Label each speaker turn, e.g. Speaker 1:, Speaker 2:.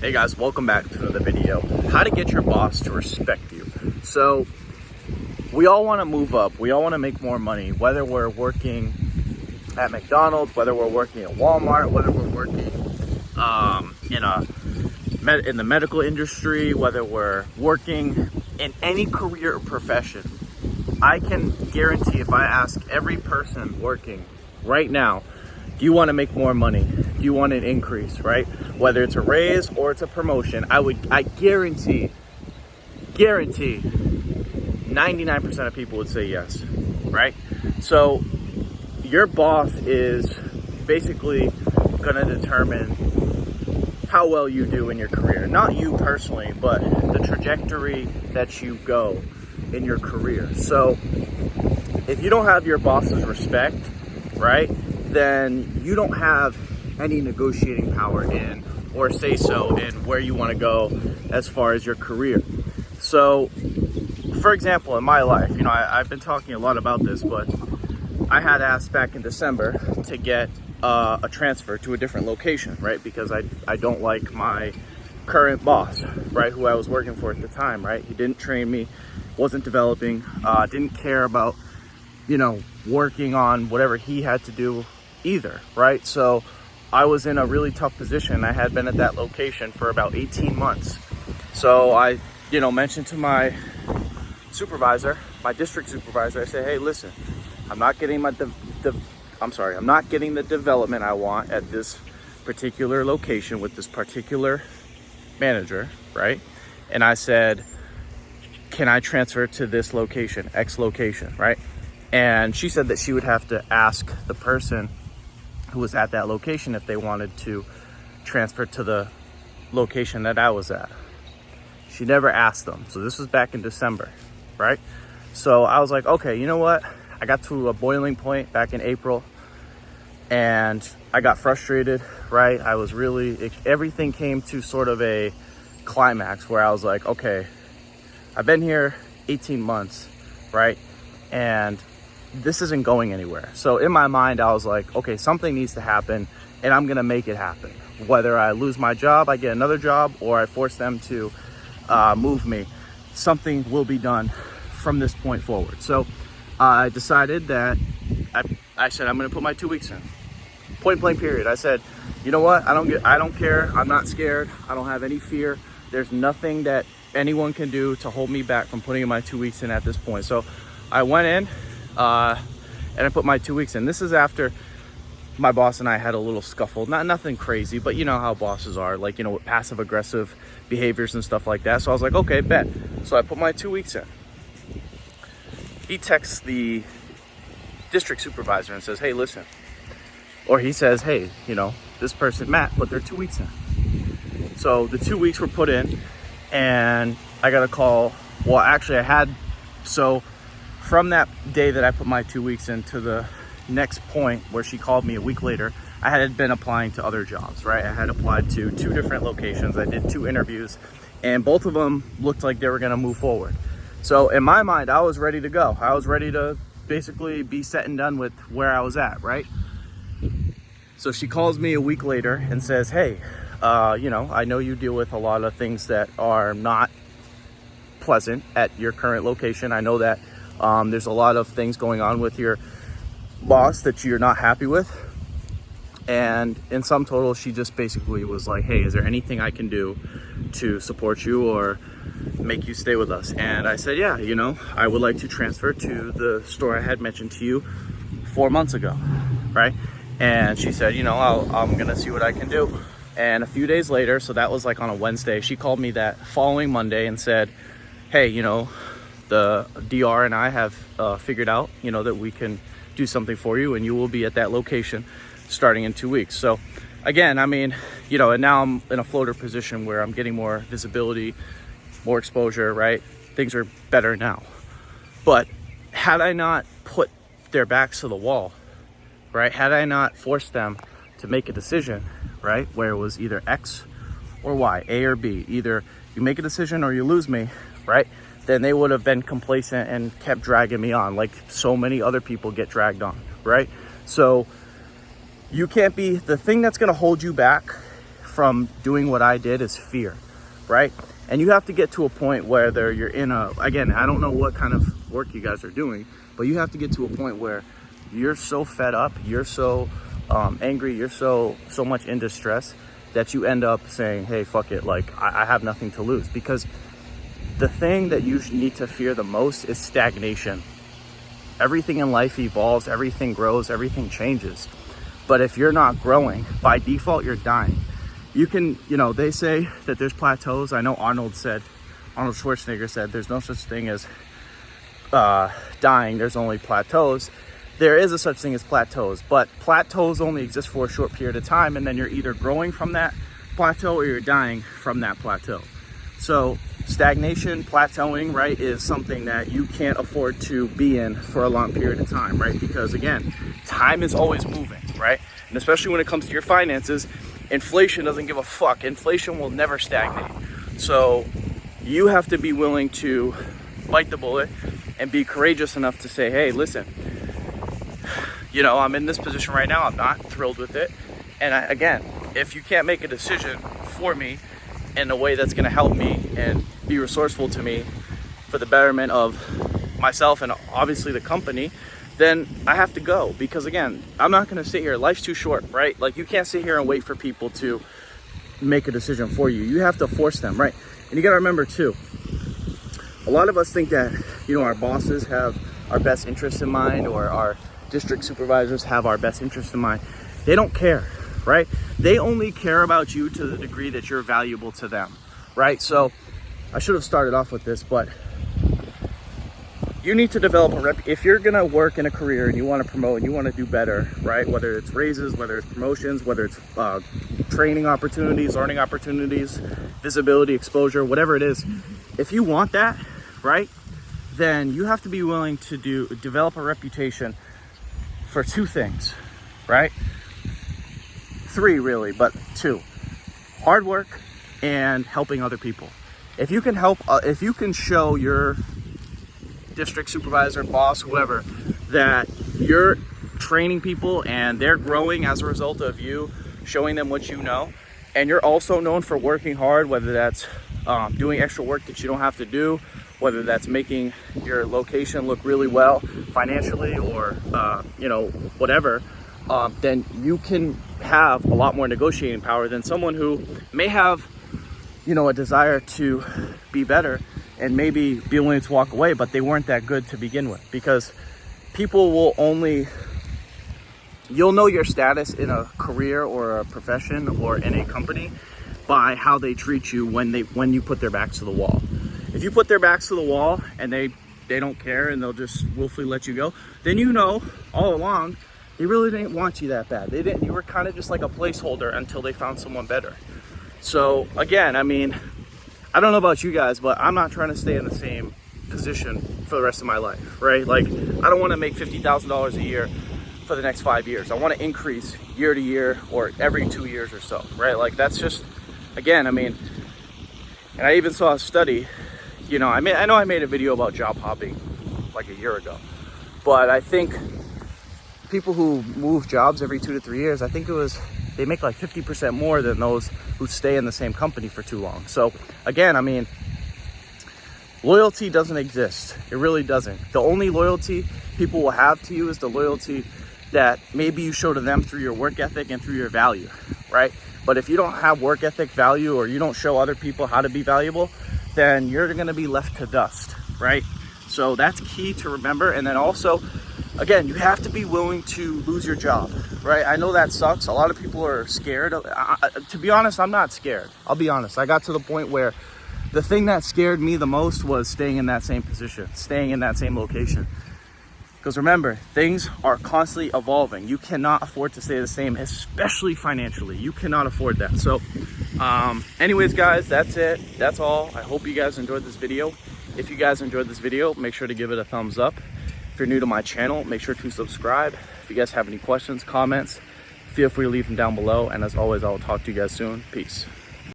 Speaker 1: Hey guys, welcome back to another video. How to get your boss to respect you. So we all want to move up. We all want to make more money, whether we're working at McDonald's, whether we're working at Walmart, whether we're working in the medical industry, whether we're working in any career or profession. I can guarantee if I ask every person working right now, do you want to make more money? Do you want an increase, right? Whether it's a raise or it's a promotion, I guarantee 99% of people would say yes, right? So your boss is basically going to determine how well you do in your career. Not you personally, but the trajectory that you go in your career. So if you don't have your boss's respect, right, then you don't have any negotiating power in or say so in where you want to go as far as your career. So for example, in my life, I've been talking a lot about this, but I had asked back in December to get a transfer to a different location, right? Because I don't like my current boss, right, who I was working for at the time, right? He didn't train me, wasn't developing, didn't care about, working on whatever he had to do either, right? So I was in a really tough position. I had been at that location for about 18 months. So I, mentioned to my supervisor, my district supervisor, I said, hey, listen, I'm not getting the development I want at this particular location with this particular manager, right? And I said, can I transfer to this location, X location, right? And she said that she would have to ask the person who was at that location if they wanted to transfer to the location that I was at. She never asked them. So this was back in December, right? So I was like, okay, you know what? I got to a boiling point back in April and I got frustrated, right? Everything came to sort of a climax where I was like, okay, I've been here 18 months, right? And this isn't going anywhere. So in my mind, I was like, okay, something needs to happen and I'm gonna make it happen. Whether I lose my job, I get another job, or I force them to move me, something will be done from this point forward. So I decided that I said, I'm gonna put my 2 weeks in. Point blank period. I said, you know what? I don't care. I'm not scared. I don't have any fear. There's nothing that anyone can do to hold me back from putting in my 2 weeks in at this point. So I went in and I put my 2 weeks in. This is after my boss and I had a little scuffle. Nothing crazy, but you know how bosses are, like, with passive aggressive behaviors and stuff like that. So I was like, okay, bet. So I put my 2 weeks in. He texts the district supervisor and says, hey, listen. Or he says, hey, this person, Matt, put their 2 weeks in. So the 2 weeks were put in and I got a call. Well, actually so from that day that I put my 2 weeks in to the next point where she called me a week later, I had been applying to other jobs, right? I had applied to 2 different locations. I did 2 interviews and both of them looked like they were going to move forward. So in my mind, I was ready to go. I was ready to basically be set and done with where I was at, right? So she calls me a week later and says, hey, I know you deal with a lot of things that are not pleasant at your current location. I know that there's a lot of things going on with your boss that you're not happy with. And in sum total, she just basically was like, hey, is there anything I can do to support you or make you stay with us? And I said, yeah, I would like to transfer to the store I had mentioned to you 4 months ago, right? And she said, I'm gonna see what I can do. And a few days later, so that was like on a Wednesday, she called me that following Monday and said, hey, the DR and I have figured out, that we can do something for you and you will be at that location starting in 2 weeks. So again, and now I'm in a floater position where I'm getting more visibility, more exposure, right? Things are better now. But had I not put their backs to the wall, right? Had I not forced them to make a decision, right? Where it was either X or Y, A or B, either you make a decision or you lose me, right? Then they would have been complacent and kept dragging me on like so many other people get dragged on, right? So you can't be, the thing that's going to hold you back from doing what I did is fear, right? And you have to get to a point where you're in again, I don't know what kind of work you guys are doing, but you have to get to a point where you're so fed up, you're so angry, you're so much in distress that you end up saying, hey, fuck it, like I have nothing to lose. Because the thing that you need to fear the most is stagnation. Everything in life evolves, everything grows, everything changes. But if you're not growing, by default, you're dying. You can, they say that there's plateaus. I know Arnold Schwarzenegger said there's no such thing as dying, there's only plateaus. There is a such thing as plateaus, but plateaus only exist for a short period of time, and then you're either growing from that plateau or you're dying from that plateau. So stagnation, plateauing, right, is something that you can't afford to be in for a long period of time, right? Because again, time is always moving, right? And especially when it comes to your finances, inflation doesn't give a fuck. Inflation will never stagnate. So you have to be willing to bite the bullet and be courageous enough to say, hey, listen, I'm in this position right now. I'm not thrilled with it. And again, if you can't make a decision for me in a way that's going to help me and be resourceful to me for the betterment of myself and obviously the company, then I have to go. Because again, I'm not going to sit here. Life's too short, right? Like, you can't sit here and wait for people to make a decision for you. You have to force them, right? And you got to remember too, a lot of us think that, our bosses have our best interests in mind, or our district supervisors have our best interests in mind. They don't care, right? They only care about you to the degree that you're valuable to them, right? So I should have started off with this, but you need to develop if you're gonna work in a career and you want to promote and you want to do better, right? Whether it's raises, whether it's promotions, whether it's training opportunities, learning opportunities, visibility, exposure, whatever it is, if you want that, right, then you have to be willing to develop a reputation for two things, right? Three really, but two: hard work and helping other people. If you can if you can show your district supervisor, boss, whoever, that you're training people and they're growing as a result of you showing them what you know, and you're also known for working hard, whether that's doing extra work that you don't have to do, whether that's making your location look really well financially, or whatever, then you can have a lot more negotiating power than someone who may have a desire to be better and maybe be willing to walk away, but they weren't that good to begin with. Because people will you'll know your status in a career or a profession or in a company by how they treat you when you put their backs to the wall. If you put their backs to the wall and they don't care and they'll just willfully let you go, then all along they really didn't want you that bad. You were kind of just like a placeholder until they found someone better. So again, I don't know about you guys, but I'm not trying to stay in the same position for the rest of my life, right? Like, I don't want to make $50,000 a year for the next 5 years. I want to increase year to year or every 2 years or so, right? Like, that's just, again, and I even saw a study, I know I made a video about job hopping like a year ago, but I think people who move jobs every 2 to 3 years, I think they make like 50% more than those who stay in the same company for too long. So again, loyalty doesn't exist. It really doesn't. The only loyalty people will have to you is the loyalty that maybe you show to them through your work ethic and through your value, right? But if you don't have work ethic, value, or you don't show other people how to be valuable, then you're going to be left to dust, right? So that's key to remember. And then also, again, you have to be willing to lose your job, right? I know that sucks. A lot of people are scared. To be honest, I'm not scared. I'll be honest. I got to the point where the thing that scared me the most was staying in that same position, staying in that same location. Because remember, things are constantly evolving. You cannot afford to stay the same, especially financially. You cannot afford that. So anyways, guys, that's it. That's all. I hope you guys enjoyed this video. If you guys enjoyed this video, make sure to give it a thumbs up. If you're new to my channel, make sure to subscribe. If you guys have any questions, comments, feel free to leave them down below. And as always, I will talk to you guys soon. Peace.